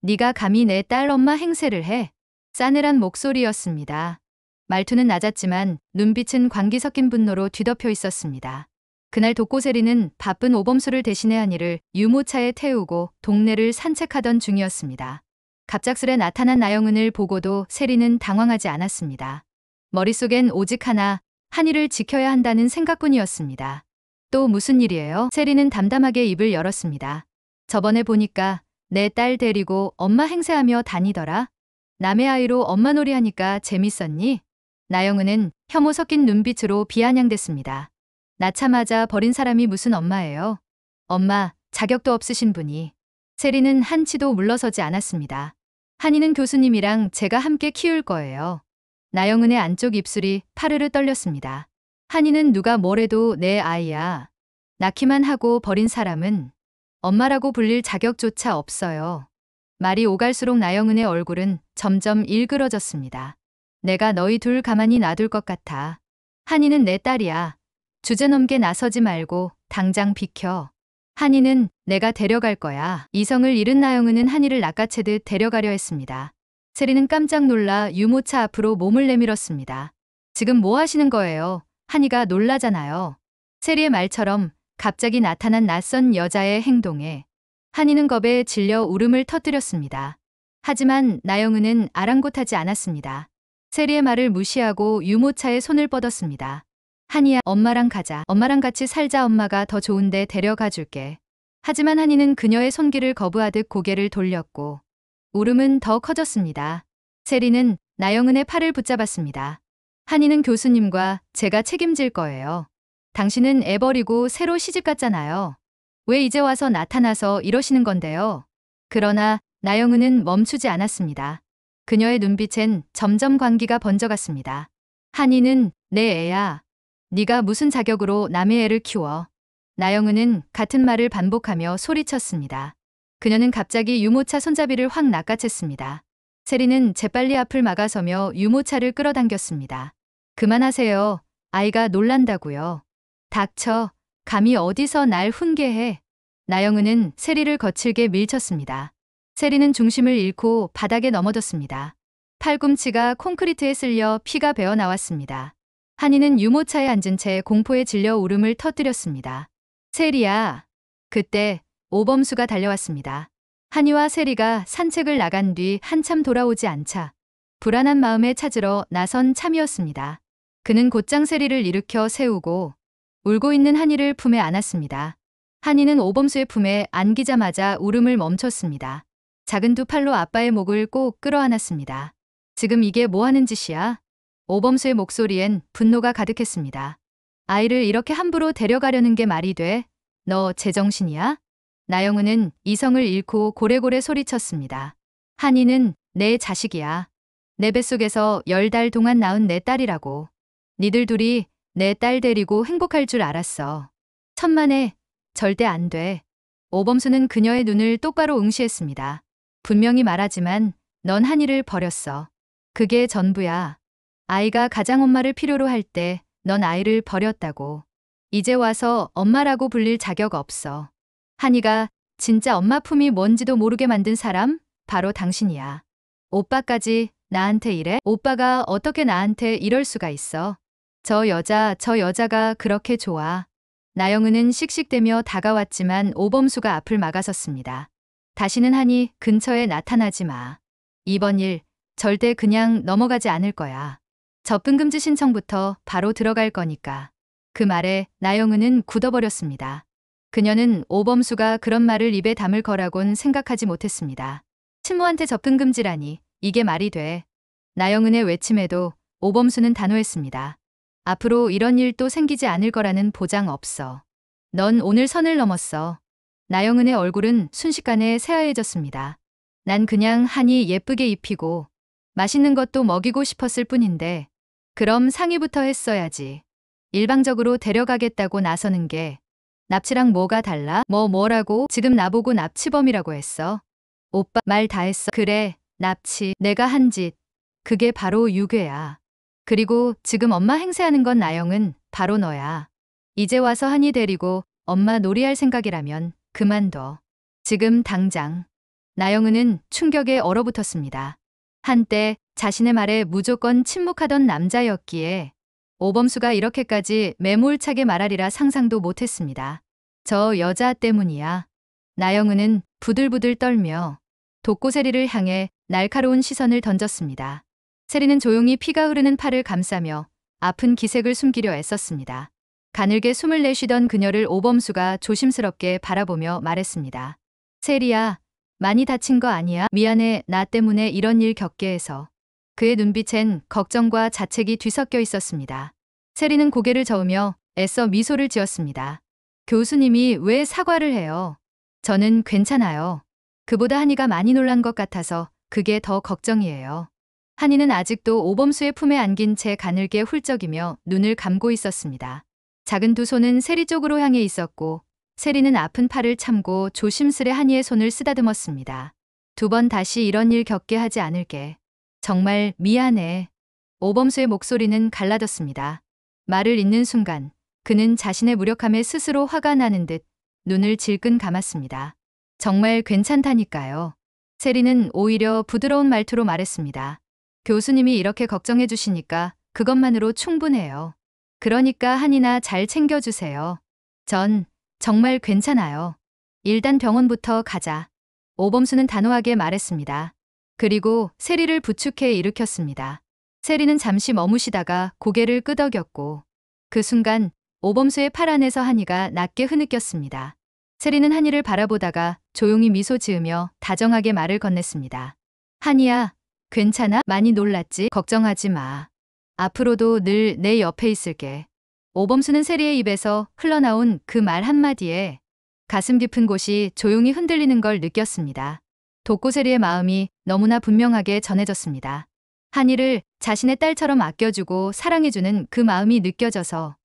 네가 감히 내 딸 엄마 행세를 해? 싸늘한 목소리였습니다. 말투는 낮았지만 눈빛은 광기 섞인 분노로 뒤덮여 있었습니다. 그날 독고세리는 바쁜 오범수를 대신해 한이를 유모차에 태우고 동네를 산책하던 중이었습니다. 갑작스레 나타난 나영은을 보고도 세리는 당황하지 않았습니다. 머릿속엔 오직 하나, 한이를 지켜야 한다는 생각뿐이었습니다. 또 무슨 일이에요? 세리는 담담하게 입을 열었습니다. 저번에 보니까 내 딸 데리고 엄마 행세하며 다니더라. 남의 아이로 엄마 놀이하니까 재밌었니? 나영은은 혐오 섞인 눈빛으로 비아냥댔습니다. 낳자마자 버린 사람이 무슨 엄마예요? 엄마, 자격도 없으신 분이. 세리는 한치도 물러서지 않았습니다. 한이는 교수님이랑 제가 함께 키울 거예요. 나영은의 안쪽 입술이 파르르 떨렸습니다. 한이는 누가 뭐래도 내 아이야. 낳기만 하고 버린 사람은 엄마라고 불릴 자격조차 없어요. 말이 오갈수록 나영은의 얼굴은 점점 일그러졌습니다. 내가 너희 둘 가만히 놔둘 것 같아. 한이는 내 딸이야. 주제넘게 나서지 말고 당장 비켜. 한이는 내가 데려갈 거야. 이성을 잃은 나영은은 한이를 낚아채듯 데려가려 했습니다. 세리는 깜짝 놀라 유모차 앞으로 몸을 내밀었습니다. 지금 뭐 하시는 거예요? 한이가 놀라잖아요. 세리의 말처럼 갑자기 나타난 낯선 여자의 행동에 한이는 겁에 질려 울음을 터뜨렸습니다. 하지만 나영은은 아랑곳하지 않았습니다. 세리의 말을 무시하고 유모차에 손을 뻗었습니다. 한이야, 엄마랑 가자. 엄마랑 같이 살자. 엄마가 더 좋은데 데려가 줄게. 하지만 한이는 그녀의 손길을 거부하듯 고개를 돌렸고 울음은 더 커졌습니다. 세리는 나영은의 팔을 붙잡았습니다. 한이는 교수님과 제가 책임질 거예요. 당신은 애 버리고 새로 시집 갔잖아요. 왜 이제 와서 나타나서 이러시는 건데요? 그러나 나영은은 멈추지 않았습니다. 그녀의 눈빛엔 점점 광기가 번져갔습니다. 한이는 내 애야. 네가 무슨 자격으로 남의 애를 키워. 나영은은 같은 말을 반복하며 소리쳤습니다. 그녀는 갑자기 유모차 손잡이를 확 낚아챘습니다. 세리는 재빨리 앞을 막아서며 유모차를 끌어당겼습니다. 그만하세요. 아이가 놀란다고요. 닥쳐. 감히 어디서 날 훈계해. 나영은은 세리를 거칠게 밀쳤습니다. 세리는 중심을 잃고 바닥에 넘어졌습니다. 팔꿈치가 콘크리트에 쓸려 피가 배어 나왔습니다. 한이는 유모차에 앉은 채 공포에 질려 울음을 터뜨렸습니다. 세리야. 그때 오범수가 달려왔습니다. 한이와 세리가 산책을 나간 뒤 한참 돌아오지 않자 불안한 마음에 찾으러 나선 참이었습니다. 그는 곧장 세리를 일으켜 세우고 울고 있는 한이를 품에 안았습니다. 한이는 오범수의 품에 안기자마자 울음을 멈췄습니다. 작은 두 팔로 아빠의 목을 꼭 끌어안았습니다. 지금 이게 뭐 하는 짓이야? 오범수의 목소리엔 분노가 가득했습니다. 아이를 이렇게 함부로 데려가려는 게 말이 돼? 너 제정신이야? 나영은은 이성을 잃고 고래고래 소리쳤습니다. 한이는 내 자식이야. 내 뱃속에서 10달 동안 낳은 내 딸이라고. 니들 둘이 내 딸 데리고 행복할 줄 알았어. 천만에 절대 안 돼. 오범수는 그녀의 눈을 똑바로 응시했습니다. 분명히 말하지만 넌 한이를 버렸어. 그게 전부야. 아이가 가장 엄마를 필요로 할 때 넌 아이를 버렸다고. 이제 와서 엄마라고 불릴 자격 없어. 한이가 진짜 엄마 품이 뭔지도 모르게 만든 사람? 바로 당신이야. 오빠까지 나한테 이래? 오빠가 어떻게 나한테 이럴 수가 있어? 저 여자가 그렇게 좋아. 나영은은 씩씩대며 다가왔지만 오범수가 앞을 막아섰습니다. 다시는 한이 근처에 나타나지 마. 이번 일 절대 그냥 넘어가지 않을 거야. 접근금지 신청부터 바로 들어갈 거니까. 그 말에 나영은은 굳어버렸습니다. 그녀는 오범수가 그런 말을 입에 담을 거라곤 생각하지 못했습니다. 친모한테 접근금지라니 이게 말이 돼. 나영은의 외침에도 오범수는 단호했습니다. 앞으로 이런 일 또 생기지 않을 거라는 보장 없어. 넌 오늘 선을 넘었어. 나영은의 얼굴은 순식간에 새하얘졌습니다. 난 그냥 한이 예쁘게 입히고 맛있는 것도 먹이고 싶었을 뿐인데 그럼 상의부터 했어야지. 일방적으로 데려가겠다고 나서는 게 납치랑 뭐가 달라? 뭐라고? 지금 나보고 납치범이라고 했어. 오빠 말 다 했어. 그래, 납치. 내가 한 짓. 그게 바로 유괴야. 그리고 지금 엄마 행세하는 건 나영은 바로 너야. 이제 와서 한이 데리고 엄마 놀이할 생각이라면 그만둬. 지금 당장. 나영은은 충격에 얼어붙었습니다. 한때 자신의 말에 무조건 침묵하던 남자였기에 오범수가 이렇게까지 매몰차게 말하리라 상상도 못했습니다. 저 여자 때문이야. 나영은은 부들부들 떨며 독고세리를 향해 날카로운 시선을 던졌습니다. 세리는 조용히 피가 흐르는 팔을 감싸며 아픈 기색을 숨기려 애썼습니다. 가늘게 숨을 내쉬던 그녀를 오범수가 조심스럽게 바라보며 말했습니다. 세리야, 많이 다친 거 아니야? 미안해, 나 때문에 이런 일 겪게 해서. 그의 눈빛엔 걱정과 자책이 뒤섞여 있었습니다. 세리는 고개를 저으며 애써 미소를 지었습니다. 교수님이 왜 사과를 해요? 저는 괜찮아요. 그보다 한이가 많이 놀란 것 같아서 그게 더 걱정이에요. 한이는 아직도 오범수의 품에 안긴 채 가늘게 훌쩍이며 눈을 감고 있었습니다. 작은 두 손은 세리 쪽으로 향해 있었고 세리는 아픈 팔을 참고 조심스레 한이의 손을 쓰다듬었습니다. 두 번 다시 이런 일 겪게 하지 않을게. 정말 미안해. 오범수의 목소리는 갈라졌습니다. 말을 잇는 순간 그는 자신의 무력함에 스스로 화가 나는 듯 눈을 질끈 감았습니다. 정말 괜찮다니까요. 세리는 오히려 부드러운 말투로 말했습니다. 교수님이 이렇게 걱정해 주시니까 그것만으로 충분해요. 그러니까 한이나 잘 챙겨주세요. 전 정말 괜찮아요. 일단 병원부터 가자. 오범수는 단호하게 말했습니다. 그리고 세리를 부축해 일으켰습니다. 세리는 잠시 머무시다가 고개를 끄덕였고 그 순간 오범수의 팔 안에서 한이가 낮게 흐느꼈습니다. 세리는 한이를 바라보다가 조용히 미소 지으며 다정하게 말을 건넸습니다. 한이야, 괜찮아? 많이 놀랐지? 걱정하지 마. 앞으로도 늘 내 옆에 있을게. 오범수는 세리의 입에서 흘러나온 그 말 한마디에 가슴 깊은 곳이 조용히 흔들리는 걸 느꼈습니다. 독고세리의 마음이 너무나 분명하게 전해졌습니다. 한이를 자신의 딸처럼 아껴주고 사랑해주는 그 마음이 느껴져서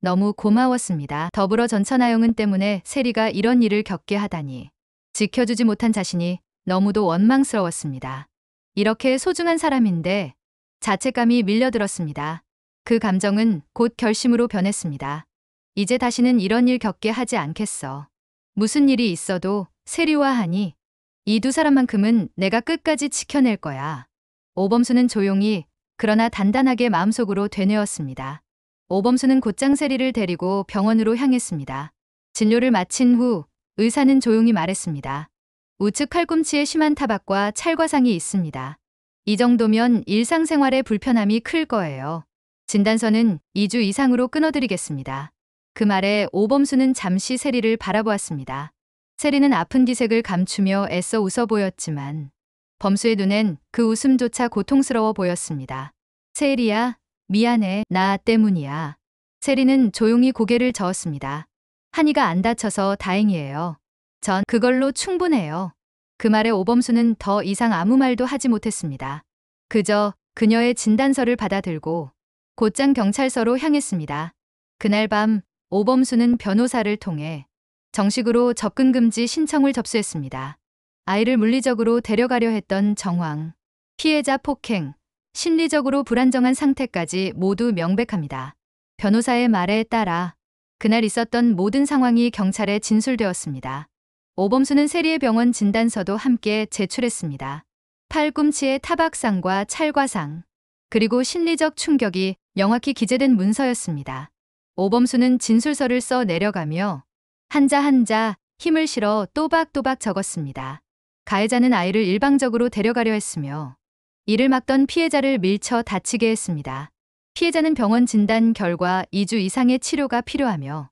너무 고마웠습니다. 더불어 전처나영은 때문에 세리가 이런 일을 겪게 하다니. 지켜주지 못한 자신이 너무도 원망스러웠습니다. 이렇게 소중한 사람인데 자책감이 밀려들었습니다. 그 감정은 곧 결심으로 변했습니다. 이제 다시는 이런 일 겪게 하지 않겠어. 무슨 일이 있어도 세리와 한이, 이 두 사람만큼은 내가 끝까지 지켜낼 거야. 오범수는 조용히 그러나 단단하게 마음속으로 되뇌었습니다. 오범수는 곧장 세리를 데리고 병원으로 향했습니다. 진료를 마친 후 의사는 조용히 말했습니다. 우측 팔꿈치에 심한 타박과 찰과상이 있습니다. 이 정도면 일상생활에 불편함이 클 거예요. 진단서는 2주 이상으로 끊어드리겠습니다. 그 말에 오범수는 잠시 세리를 바라보았습니다. 세리는 아픈 기색을 감추며 애써 웃어 보였지만 범수의 눈엔 그 웃음조차 고통스러워 보였습니다. 세리야, 미안해. 나 때문이야. 세리는 조용히 고개를 저었습니다. 한이가 안 다쳐서 다행이에요. 전 그걸로 충분해요. 그 말에 오범수는 더 이상 아무 말도 하지 못했습니다. 그저 그녀의 진단서를 받아들고 곧장 경찰서로 향했습니다. 그날 밤 오범수는 변호사를 통해 정식으로 접근금지 신청을 접수했습니다. 아이를 물리적으로 데려가려 했던 정황, 피해자 폭행, 심리적으로 불안정한 상태까지 모두 명백합니다. 변호사의 말에 따라 그날 있었던 모든 상황이 경찰에 진술되었습니다. 오범수는 세리의 병원 진단서도 함께 제출했습니다. 팔꿈치의 타박상과 찰과상, 그리고 심리적 충격이 명확히 기재된 문서였습니다. 오범수는 진술서를 써 내려가며 한자 한자 힘을 실어 또박또박 적었습니다. 가해자는 아이를 일방적으로 데려가려 했으며 이를 막던 피해자를 밀쳐 다치게 했습니다. 피해자는 병원 진단 결과 2주 이상의 치료가 필요하며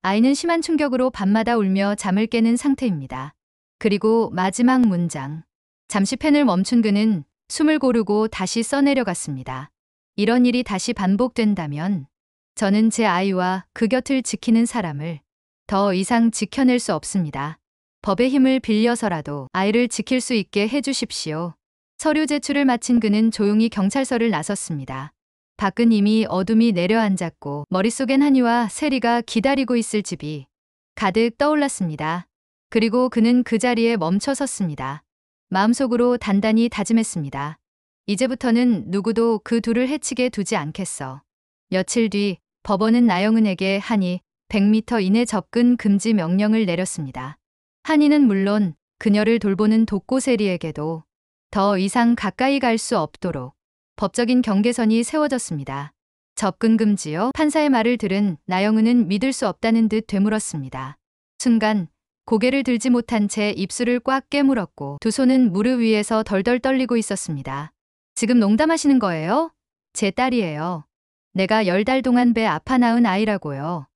아이는 심한 충격으로 밤마다 울며 잠을 깨는 상태입니다. 그리고 마지막 문장. 잠시 펜을 멈춘 그는 숨을 고르고 다시 써내려갔습니다. 이런 일이 다시 반복된다면 저는 제 아이와 그 곁을 지키는 사람을 더 이상 지켜낼 수 없습니다. 법의 힘을 빌려서라도 아이를 지킬 수 있게 해주십시오. 서류 제출을 마친 그는 조용히 경찰서를 나섰습니다. 밖은 이미 어둠이 내려앉았고 머릿속엔 한이와 세리가 기다리고 있을 집이 가득 떠올랐습니다. 그리고 그는 그 자리에 멈춰 섰습니다. 마음속으로 단단히 다짐했습니다. 이제부터는 누구도 그 둘을 해치게 두지 않겠어. 며칠 뒤 법원은 나영은에게 한이 100m 이내 접근 금지 명령을 내렸습니다. 한이는 물론 그녀를 돌보는 독고세리에게도 더 이상 가까이 갈 수 없도록 법적인 경계선이 세워졌습니다. 접근 금지요? 판사의 말을 들은 나영은은 믿을 수 없다는 듯 되물었습니다. 순간 고개를 들지 못한 채 입술을 꽉 깨물었고 두 손은 무릎 위에서 덜덜 떨리고 있었습니다. 지금 농담하시는 거예요? 제 딸이에요. 내가 10달 동안 배 아파 낳은 아이라고요.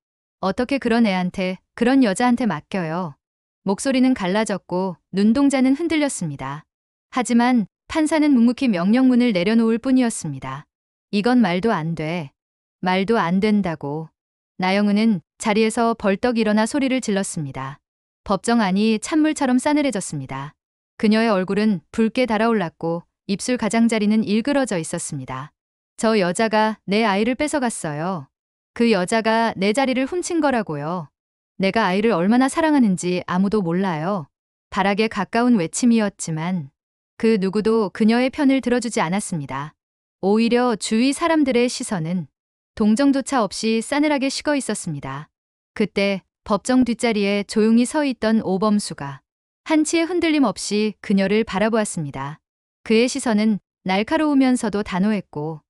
어떻게 그런 애한테, 그런 여자한테 맡겨요. 목소리는 갈라졌고 눈동자는 흔들렸습니다. 하지만 판사는 묵묵히 명령문을 내려놓을 뿐이었습니다. 이건 말도 안 돼. 말도 안 된다고. 나영은은 자리에서 벌떡 일어나 소리를 질렀습니다. 법정 안이 찬물처럼 싸늘해졌습니다. 그녀의 얼굴은 붉게 달아올랐고 입술 가장자리는 일그러져 있었습니다. 저 여자가 내 아이를 뺏어갔어요. 그 여자가 내 자리를 훔친 거라고요. 내가 아이를 얼마나 사랑하는지 아무도 몰라요. 발악에 가까운 외침이었지만 그 누구도 그녀의 편을 들어주지 않았습니다. 오히려 주위 사람들의 시선은 동정조차 없이 싸늘하게 식어 있었습니다. 그때 법정 뒷자리에 조용히 서 있던 오범수가 한치의 흔들림 없이 그녀를 바라보았습니다. 그의 시선은 날카로우면서도 단호했고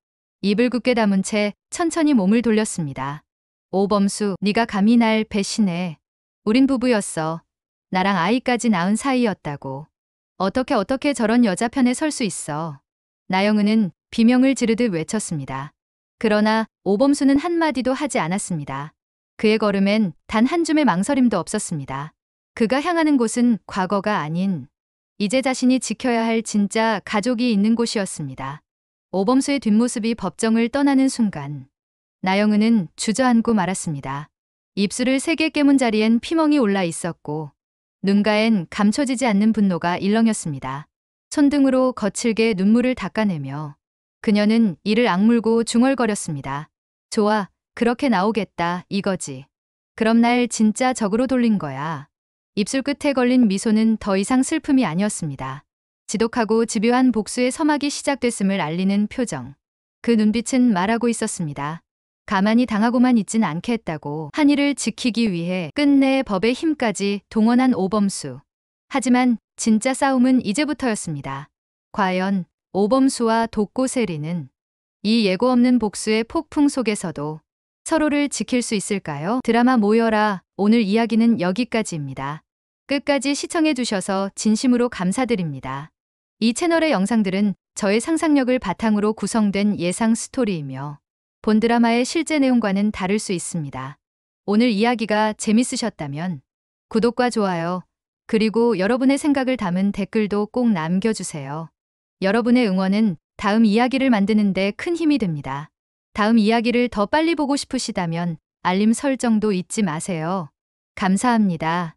입을 굳게 다문 채 천천히 몸을 돌렸습니다. 오범수, 네가 감히 날 배신해. 우린 부부였어. 나랑 아이까지 낳은 사이였다고. 어떻게 저런 여자 편에 설 수 있어. 나영은은 비명을 지르듯 외쳤습니다. 그러나 오범수는 한마디도 하지 않았습니다. 그의 걸음엔 단 한 줌의 망설임도 없었습니다. 그가 향하는 곳은 과거가 아닌 이제 자신이 지켜야 할 진짜 가족이 있는 곳이었습니다. 오범수의 뒷모습이 법정을 떠나는 순간 나영은은 주저앉고 말았습니다. 입술을 세게 깨문 자리엔 피멍이 올라 있었고 눈가엔 감춰지지 않는 분노가 일렁였습니다. 손등으로 거칠게 눈물을 닦아내며 그녀는 이를 악물고 중얼거렸습니다. 좋아, 그렇게 나오겠다, 이거지. 그럼 날 진짜 적으로 돌린 거야. 입술 끝에 걸린 미소는 더 이상 슬픔이 아니었습니다. 지독하고 집요한 복수의 서막이 시작됐음을 알리는 표정. 그 눈빛은 말하고 있었습니다. 가만히 당하고만 있진 않겠다고. 한이를 지키기 위해 끝내 법의 힘까지 동원한 오범수. 하지만 진짜 싸움은 이제부터였습니다. 과연 오범수와 독고세리는 이 예고 없는 복수의 폭풍 속에서도 서로를 지킬 수 있을까요? 드라마 모여라. 오늘 이야기는 여기까지입니다. 끝까지 시청해주셔서 진심으로 감사드립니다. 이 채널의 영상들은 저의 상상력을 바탕으로 구성된 예상 스토리이며 본 드라마의 실제 내용과는 다를 수 있습니다. 오늘 이야기가 재밌으셨다면 구독과 좋아요, 그리고 여러분의 생각을 담은 댓글도 꼭 남겨주세요. 여러분의 응원은 다음 이야기를 만드는 데 큰 힘이 됩니다. 다음 이야기를 더 빨리 보고 싶으시다면 알림 설정도 잊지 마세요. 감사합니다.